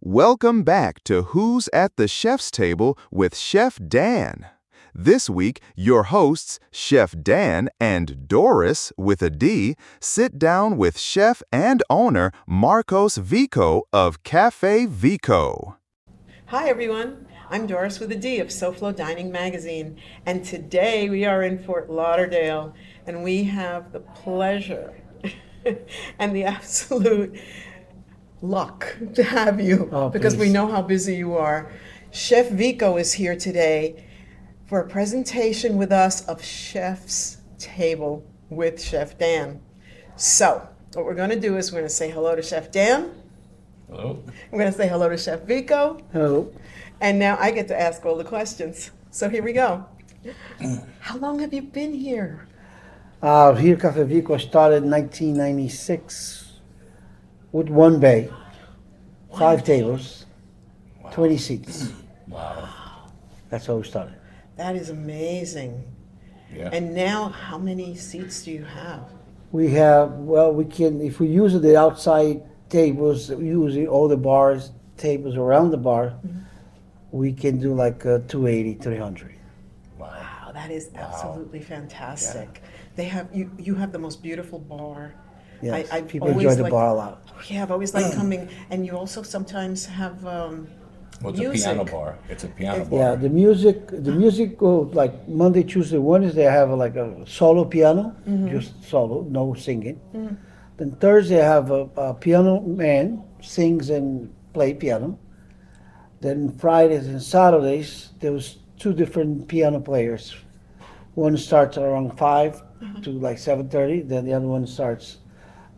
Welcome back to Who's at the Chef's Table with Chef Dan. This week, your hosts, Chef Dan and Doris WithaD, sit down with chef and owner Marcos Vico of Cafe Vico. Hi everyone, I'm Doris WithaD of SoFloDining magazine, and today we are in Fort Lauderdale, and we have the pleasure and the absolute luck to have you because we know how busy you are. Chef Vico is here today for a presentation with us of Chef's Table with Chef Dan. So, what we're going to do is we're going to say hello to Chef Dan. Hello. We're going to say hello to Chef Vico. Hello. And now I get to ask all the questions. So here we go. How long have you been here? Here, Cafe Vico started in 1996 with one bay, 5 tables, 20 seats. Wow. That's how we started. That is amazing. Yeah. And now, how many seats do you have? We have, we can, if we use the outside tables, using all the bars, tables around the bar, we can do like 280, 300. Wow, that is absolutely fantastic. They have you have the most beautiful bar. Yes, I've people always enjoy the liked- bar a lot. Yeah, I've always liked coming, and you also sometimes have Well, it's music. a piano bar. It's a piano bar. Yeah, the music goes like Monday, Tuesday, Wednesday I have like a solo piano, just solo, no singing. Then Thursday I have a piano man, sings and play piano. Then Fridays and Saturdays, there was 2 different piano players. One starts around 5 to like 7:30, then the other one starts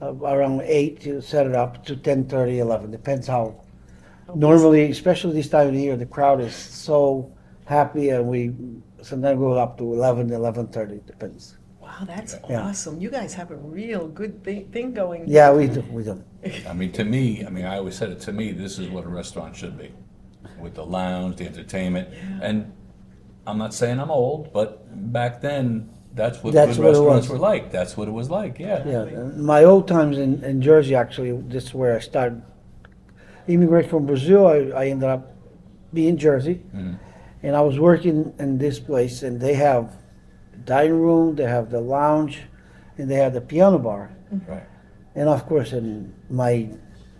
around 8 to set it up to 10:30, 11, depends how. Normally, especially this time of the year, the crowd is so happy and we sometimes go up to 11, 11:30, depends. Wow, that's Yeah. awesome. You guys have a real good thing going. Yeah, we do. I mean, to me, I always said it, to me, this is what a restaurant should be. With the lounge, the entertainment. And I'm not saying I'm old, but back then, that's what That's good what it restaurants was. were like. That's what it was like, yeah. Yeah, my old times in Jersey, actually, this is where I started. Immigrated from Brazil, I ended up being in Jersey, and I was working in this place, and they have dining room, they have the lounge, and they have the piano bar. Right. And of course, in my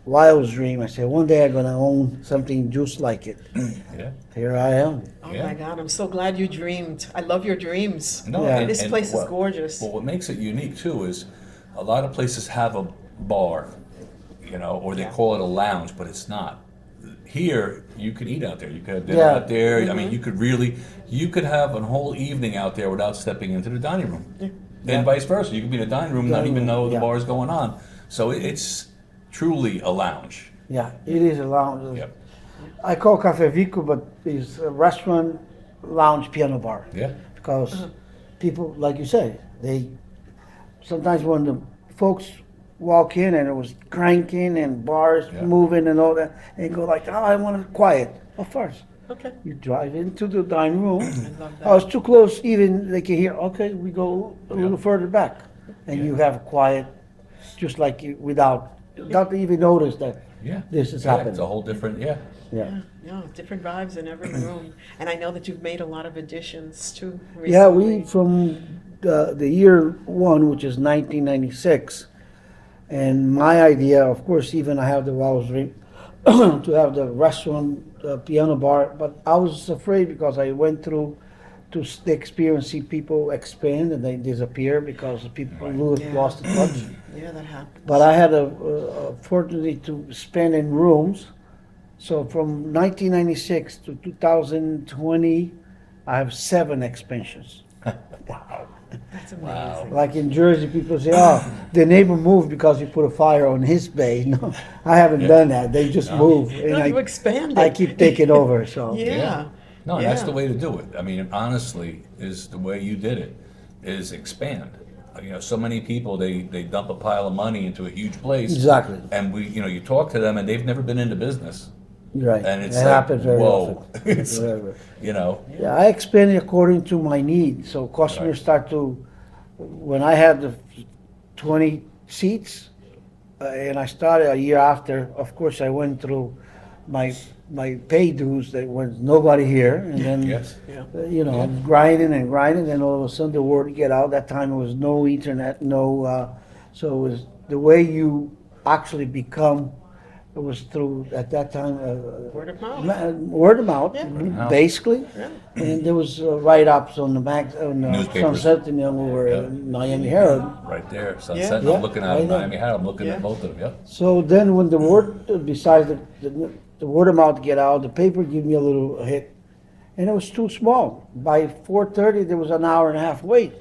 wildest dream, I said, one day I'm gonna own something just like it. Yeah. Here I am. Oh Yeah. my God, I'm so glad you dreamed. I love your dreams. No, Yeah. This place is gorgeous. Well, what makes it unique too is a lot of places have a bar, or they call it a lounge, but it's not. Here, you could eat out there. You could have dinner Yeah. out there. I mean, you could have a whole evening out there without stepping into the dining room. And vice versa. You could be in the dining room and not even know the Yeah. bar is going on. So it's truly a lounge. Yeah, it is a lounge. Yep. I call Cafe Vico, but it's a restaurant, lounge, piano bar. Yeah. Because people, like you say, they sometimes when the folks walk in and it was cranking and bars Yeah. moving and all that, and go like, oh, I want it quiet. Of course. Okay. You drive into the dining room. love that. Oh, it's too close. Even they can hear. Okay, we go a little further back, and you have quiet, just like you, without even notice that Yeah. this is Yeah, happening. it's a whole different, Yeah. Yeah, different vibes in every room. And I know that you've made a lot of additions too recently. Yeah, we from the year 1, which is 1996, and my idea, of course, even I have the wildest dream to have the restaurant, piano bar, but I was afraid because I went through to the experience, see people expand and they disappear because people Yeah. lost the touch. Yeah, that happens. But I had a fortunately to spend in rooms. So from 1996 to 2020, I have 7 expansions. That's amazing. Like in Jersey, people say, "Oh, the neighbor moved because you put a fire on his bay." No, I haven't done that. They just move, and No, you expanded. I keep taking over. So Yeah. No, that's Yeah. the way to do it. I mean, honestly, is the way you did it, is expand. So many people, they dump a pile of money into a huge place. Exactly. And you talk to them and they've never been into business. you're right, And it's it like, happens very whoa. often. It's, Very. Yeah. I expand it according to my need. So customers Right. start to, when I had the 20 seats, and I started a year after. Of course, I went through my pay dues. There was nobody here, and then Yes. you know, grinding and grinding. Then all of a sudden the word get out. That time it was no internet, no. So it was the way you actually become. It was through at that time Word of mouth. word of mouth, Yeah. of mouth. basically. Yeah. And there was write-ups on the Newspapers. Sunset and over Yeah. Miami Herald. Right there, Sunset. Yeah. I'm looking at Right there. Miami Herald. I'm looking Yeah. at both of them. Yep. So then when the word, besides the word of mouth get out, the paper give me a little hit, and it was too small. By 4:30, there was an hour and a half wait.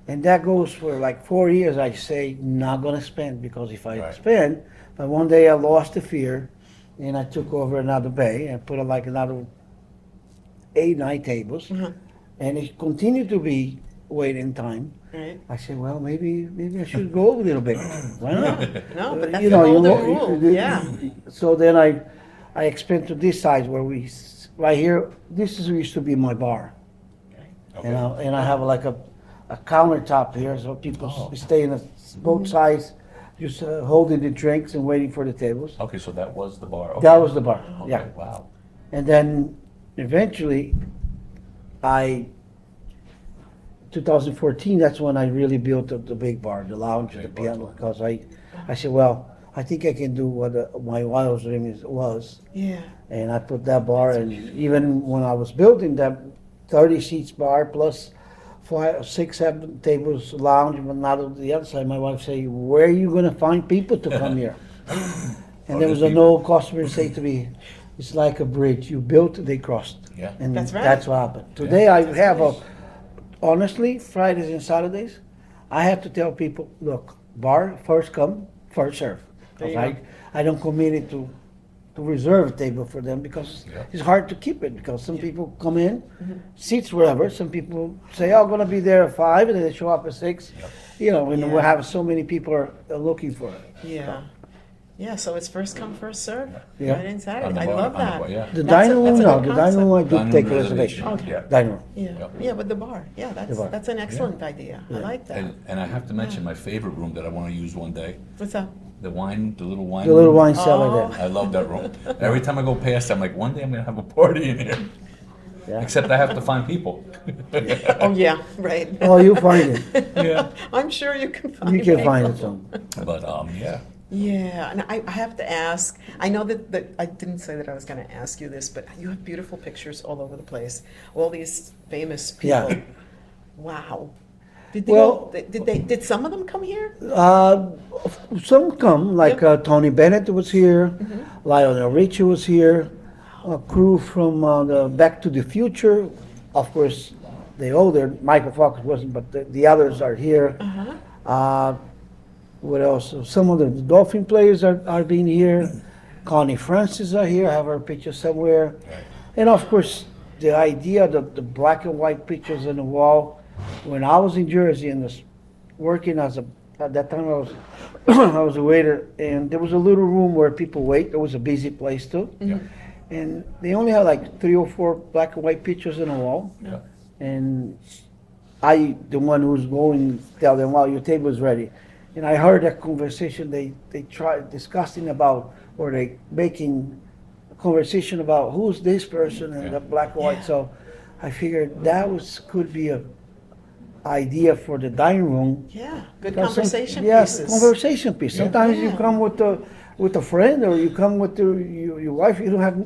And that goes for like 4 years. I say, not gonna spend, because if I Right. spend, but one day I lost the fear, and I took over another bay and put like another 8, 9 tables, and it continued to be waiting time. Right. I said, well, maybe I should go a little bit. Why not? No, but that's You the know, you golden know, rule. Yeah. So then I expand to this side where right here, this used to be my bar. Okay. And I have like a countertop here, so people stay in both sides, just holding the drinks and waiting for the tables. Okay, so that was the bar. Okay. That was the bar, Okay, yeah. Wow. And then eventually, 2014, that's when I really built the big bar, the lounge, the Big bar. piano, because I said, well, I think I can do what my wildest dream was. Yeah. And I put that bar, and even when I was building that 30 seats bar plus 5, 6, 7 tables lounge, but not on the other side, my wife say, where are you gonna find people to come here? And there was an old customer say to me, it's like a bridge. You built, they crossed. Yeah. And That's right. that's what happened. Today I have honestly, Fridays and Saturdays, I have to tell people, look, bar, first come, first serve. There 'Cause you I don't commit it to reserve a table for them, because Yeah. it's hard to keep it, because some people come in, seats wherever, some people say, oh, I'm gonna be there at 5, and then they show up at 6. You know, and we Yeah. have so many people are looking for it. Yeah. Yeah, so it's first come, first serve. Yeah. Friday and Saturday. On the I bar- love on the that. bar, yeah. The That's dining a- room, that's a no, good the dining room I do Dining take room a reservation. reservation, yeah. Dining room. Yeah, Yep. yeah, but the bar, yeah, bar. that's an excellent idea. I like that. And I have to mention my favorite room that I want to use one day. What's up? The little wine. The little room. wine cellar Oh. there. I love that room. Every time I go past, I'm like, one day I'm gonna have a party in here. Yeah. Except I have to find people. Oh, yeah, right. Oh, you find it. Yeah. I'm sure you can find You can find it people. some. But yeah. Yeah, and I have to ask, I know that I didn't say that I was going to ask you this, but you have beautiful pictures all over the place. All these famous people. Yeah. Wow. Did they, Well- did some of them come here? Some come, like Tony Bennett was here, Mm-hmm. Lionel Richie was here, a crew from the Back to the Future. Of course, the older, Michael Fox wasn't, but the others are here. Uh-huh. What else? Some of the Dolphin players are being here. Connie Francis are here, I have her picture somewhere. And of course, the idea that the black and white pictures on the wall, when I was in Jersey and was working at that time I was I was a waiter, and there was a little room where people wait. It was a busy place too. Yeah. And they only had like 3 or 4 black and white pictures on the wall. Yeah. And I, the one who's going, tell them, well, your table is ready. And I heard that conversation they tried discussing about, or they making a conversation about who's this person and the black and white. Yeah. So I figured that could be a idea for the dining room. Yeah, good Because conversation yes, pieces. conversation piece. Sometimes you Yeah. come with a friend, or you come with your wife. You don't have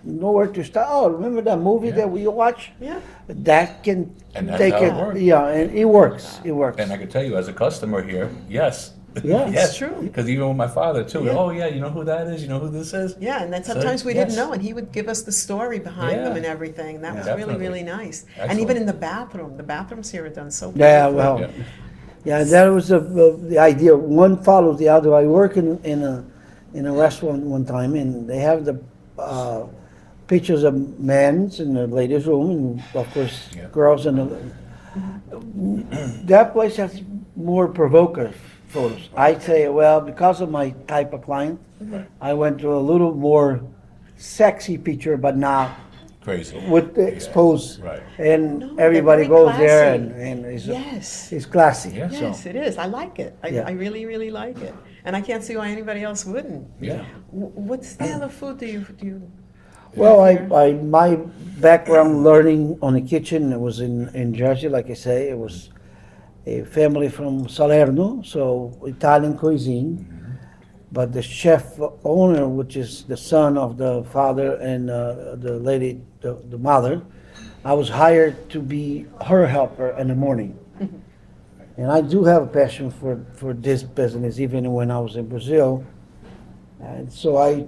nowhere to start. Oh, remember that movie that we watched? Yeah. That can And that's take how it it. works. Yeah, and it works. It works. And I can tell you, as a customer here, yes. Yeah. Yes. It's true. Because even with my father too. Yeah. Oh yeah, you know who that is? You know who this is? Yeah, and then So, sometimes we didn't yes. know, and he would give us the story behind Yeah. them and everything. That was Definitely. really, really nice. And Excellent. even in the bathrooms here are done so Yeah, beautifully. well, Yeah. yeah, that was the idea. One follows the other. I work in a restaurant one time, and they have the pictures of men's in the ladies' room, and of course Yeah. girls in the. That place has more provocative photos. I'd say, well, because of my type of client, I went to a little more sexy picture, but not Crazy. with the exposed. Right. And No, they're everybody very goes there, classy. and it's, Yes. it's classy. Yes, So. it is. I like it. Yeah. I really, really like it. and I can't see why anybody else wouldn't. Yeah. What style of food do you Well, have here? my background learning on the kitchen, it was in Jersey, like I say. It was a family from Salerno, so Italian cuisine. But the chef owner, which is the son of the father and the lady, the mother, I was hired to be her helper in the morning. And I do have a passion for this business, even when I was in Brazil. And so I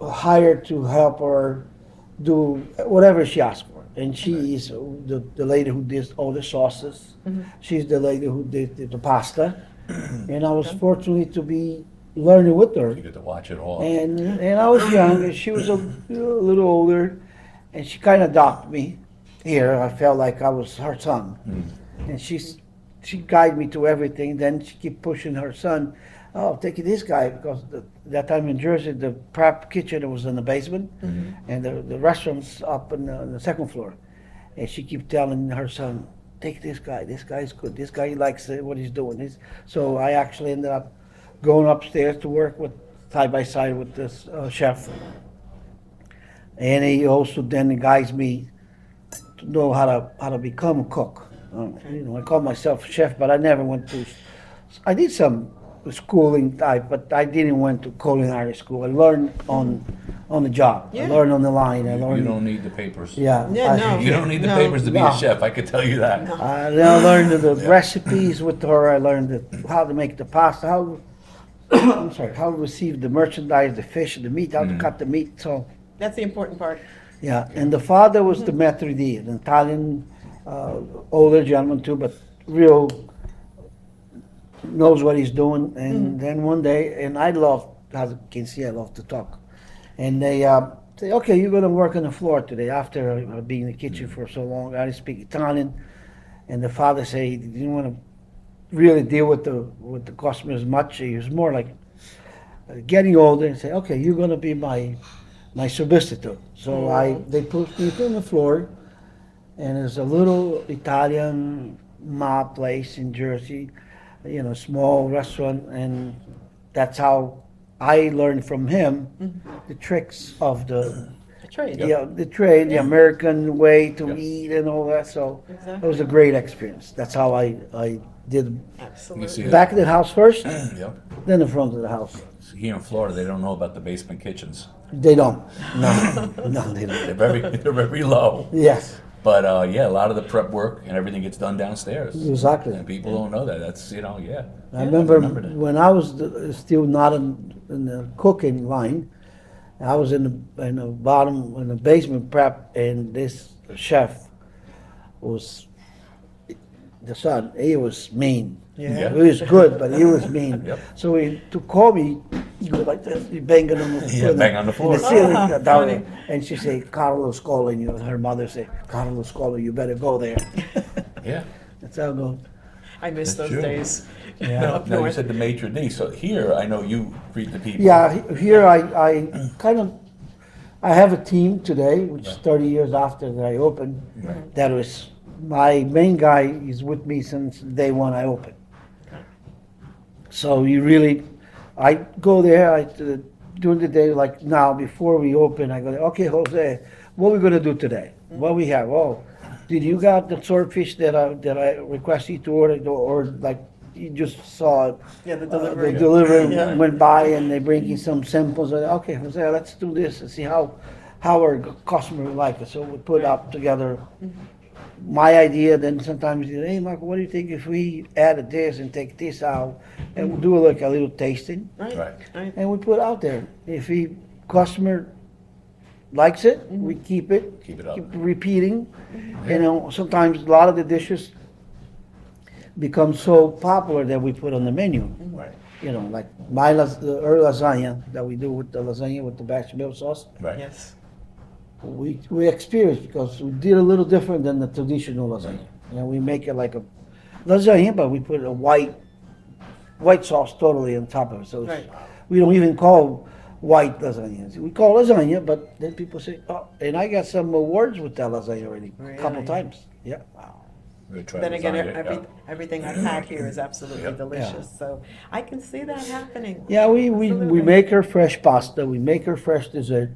hired to help her do whatever she asked for. And she is the lady who did all the sauces. She's the lady who did the pasta. And I was fortunate to be learning with her. You get to watch it all. And I was young, and she was a little older, and she kind of adopted me here. I felt like I was her son. And she guided me to everything. Then she kept pushing her son, oh, take this guy, because that time in Jersey, the prep kitchen was in the basement, and the restaurant's up on the second floor. And she kept telling her son, take this guy. This guy's good. This guy likes what he's doing. So I actually ended up going upstairs to work with side by side with this chef. And he also then guides me to know how to become a cook. I call myself a chef, but I never went to. I did some schooling type, but I didn't went to culinary school. I learned on the job. Yeah. I learned on the line. I You learned. don't need the papers. Yeah. Yeah, no. You don't need the No. papers to be No. a chef, I could tell you that. I learned the recipes with her. I learned how to make the pasta, how I'm sorry, how to receive the merchandise, the fish, the meat, how to cut the meat. So That's the important part. yeah, and the father was the maître d', an Italian older gentleman too, but real knows what he's doing. And then one day, and I love, as you can see, I love to talk. And they say, okay, you're going to work on the floor today. After being in the kitchen for so long, I didn't speak Italian. And the father said he didn't want to really deal with the customers much. He was more like getting older and say, okay, you're going to be my substitute. So they put me on the floor, and there's a little Italian mob place in Jersey, small restaurant, and that's how I learned from him the tricks of the Trade. trade, the American way to eat and all that. So Exactly. it was a great experience. That's how I did Absolutely. You see, back of the house first, Yep. then the front of the house. Here in Florida, they don't know about the basement kitchens. They don't. No, no, they don't. They're very low. Yes, But yeah, a lot of the prep work and everything gets done downstairs. exactly. And people don't know that. That's, yeah. I remember that. when I was still not in the cooking line, I was in the bottom, in the basement prep, and this chef was the son. He was mean. Yeah. He was good, but he was mean. Yep. So to call me, he go like this, he banging on the Yeah, bang on the floor. ceiling, Ah, down funny. there. And she say, Carlos calling you. Her mother say, Carlos calling you, better go there. Yeah. That's how it goes. I miss That's those true. days. Now, Up now you north. said the maitre d'. So here, I know you greet the people. Yeah, here I kind of, I have a team today, which is 30 years after that I opened. Right. That was, my main guy is with me since day one I opened. So I go there, during the day, like now, before we open, I go, okay, Jose, what are we gonna do today? What we have? Oh, did you got the swordfish that I request you to order, or like you just saw it? Yeah, the delivery. The delivery Yeah. went by and they bring you some samples. Okay, Jose, let's do this and see how our customer would like it. So we put up together my idea. Then sometimes you say, hey, Marco, what do you think if we added this and take this out and we'll do like a little tasting Right. Right. Right. and we put out there. If the customer likes it, we keep it, Keep it up. keep repeating. Sometimes a lot of the dishes become so popular that we put on the menu. Right. Like our lasagna that we do with the lasagna with the bechamel sauce. Right. Yes. We experienced because we did a little different than the traditional lasagna. We make it like a lasagna, but we put a white sauce totally on top of it. So Right. we don't even call white lasagna. We call lasagna, but then people say, oh, and I got some awards with that lasagna already, a couple Really? times. Yeah. We try then again, lasagna, yeah. everything I've had here is absolutely Yep. delicious. So I can see that happening. Yeah, we Absolutely. make her fresh pasta. We make her fresh dessert.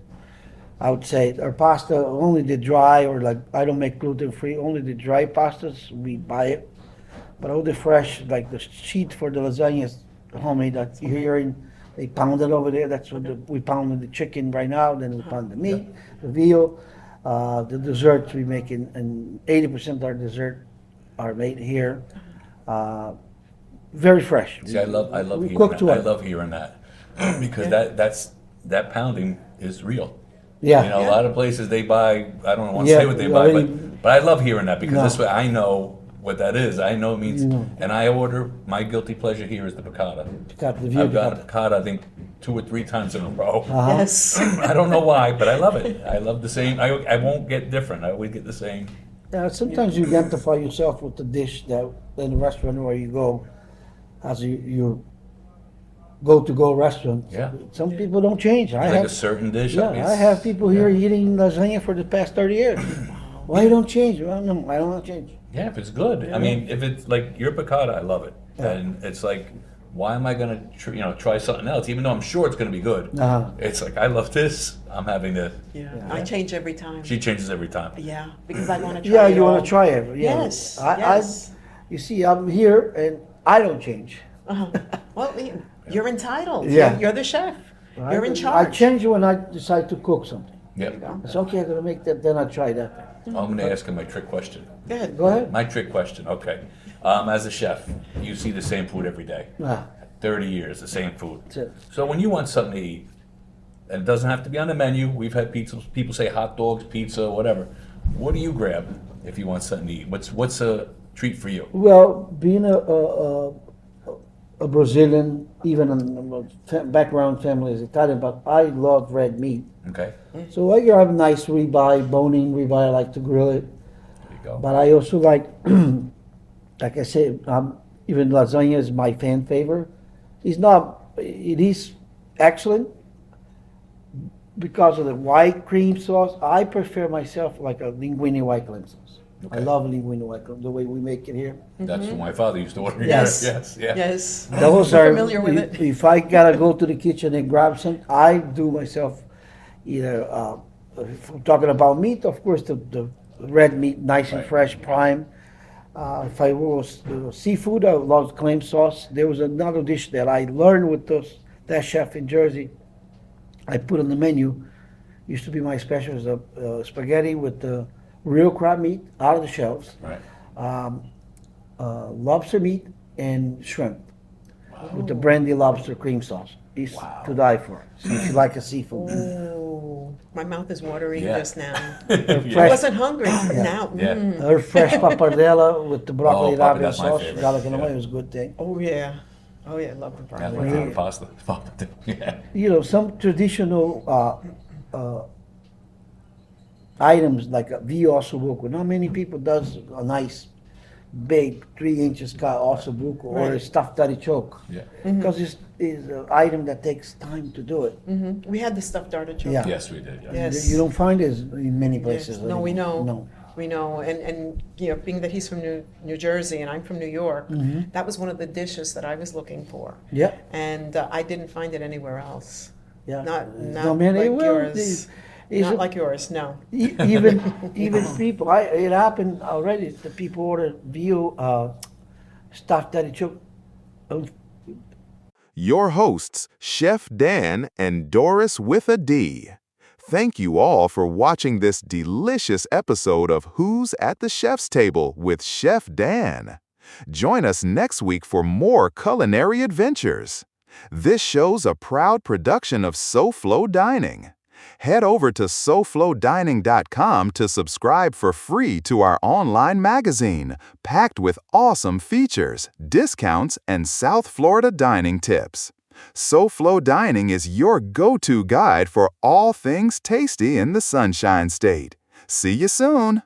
I would say our pasta, only the dry, or like I don't make gluten free, only the dry pastas, we buy it. But all the fresh, like the sheet for the lasagna is homemade. That you hear they pound it over there. That's what we pounded the chicken right now. Then we pound the meat, the veal, the desserts we make and 80% of our dessert are made here. Very fresh. See, I love we hearing cook that. to I it. love hearing that because that pounding is real. Yeah. You know, a lot of places they buy. I don't want to Yeah, say what they well, buy, they- but I love hearing that because No. this way I know what that is. I know it means, No. and I order. My guilty pleasure here is the piccata. Got the veal. I've gotten a piccata, I think, 2 or 3 times in a row. Yes. I don't know why, but I love it. I love the same. I won't get different. I always get the same. Yeah, sometimes you identify yourself with the dish that in the restaurant where you go, as your go-to-go restaurant. Yeah. Some people don't change. I Like have, a certain dish. yeah, I have people here eating lasagna for the past 30 years. Why you don't change? Well, no, I don't want to change. Yeah, if it's good. I mean, if it's like your piccata, I love it. And it's like, why am I gonna try something else? Even though I'm sure it's gonna be good. Uh-huh. It's like I love this. I'm having to. Yeah. I change every time. She changes every time. Yeah, because I want to try Yeah, it you want all. to try it. Yeah. Yes, I, yes. you see, I'm here and I don't change. Uh-huh. Well, you're entitled. Yeah. You're the chef. You're in I charge. change when I decide to cook something. Yep. It's okay, I'm going to make that, then I try that. I'm going to ask him my trick question. Good. Go ahead. My trick question. Okay. As a chef, you see the same food every day. Ah, 30 years, the same food. that's it. So when you want something to eat, and it doesn't have to be on the menu. We've had pizza. People say hot dogs, pizza, whatever. What do you grab if you want something to eat? What's a treat for you? Well, being a Brazilian, even background family is Italian, but I love red meat. Okay. So I grab a nice ribeye, bone-in ribeye. I like to grill it. There you go. But I also like I said, even lasagna is my fan favorite. It is excellent because of the white cream sauce. I prefer myself like a linguine white cream sauce. I Okay. love linguine white cream, the way we make it here. That's what my father used to order. Yes. Yes. Yeah. Yes. Those I'm are, familiar with it. if I gotta go to the kitchen and grab some, I do myself either, if I'm talking about meat, of course, the red meat, nice and Right. fresh, prime. If I was seafood, I love clam sauce. There was another dish that I learned with that chef in Jersey. I put on the menu. Used to be my special, is spaghetti with the real crab meat out of the shelves, Right. lobster meat and shrimp with the brandy lobster cream sauce. It's to die for. So if you like a seafood. Oh, my mouth is watering Yeah. just now. Yeah. I Fresh- wasn't hungry. Now. Yeah. Her fresh pappardella with the broccoli Oh, rabbit that's my sauce, favorite. garlic and Yeah. onion was a good thing. Oh yeah. Oh yeah. I love the That's broccoli. my favorite pasta. Yeah. You know, some traditional items like a veal ossobuco. Not many people does a nice big 3 inches cut ossobuco or a Right. stuffed artichoke Yeah. because it's an item that takes time to do it. Mhm. We had the stuffed artichoke. Yeah. Yes, we did. Yeah. Yes. You don't find it in many places. Yes. No, we know. No. We know, and being that he's from New Jersey and I'm from New York, that was one of the dishes that I was looking for, Yeah. and I didn't find it anywhere else. Yeah. Not No, man, like it will. yours. It's Not a- like yours. No. even people. It happened already. The people order veal stuffed artichoke. Your hosts, Chef Dan and Doris WithaD. Thank you all for watching this delicious episode of Who's at the Chef's Table with Chef Dan. Join us next week for more culinary adventures. This show's a proud production of SoFloDining. Head over to SoFloDining.com to subscribe for free to our online magazine, packed with awesome features, discounts, and South Florida dining tips. SoFloDining is your go-to guide for all things tasty in the Sunshine State. See you soon!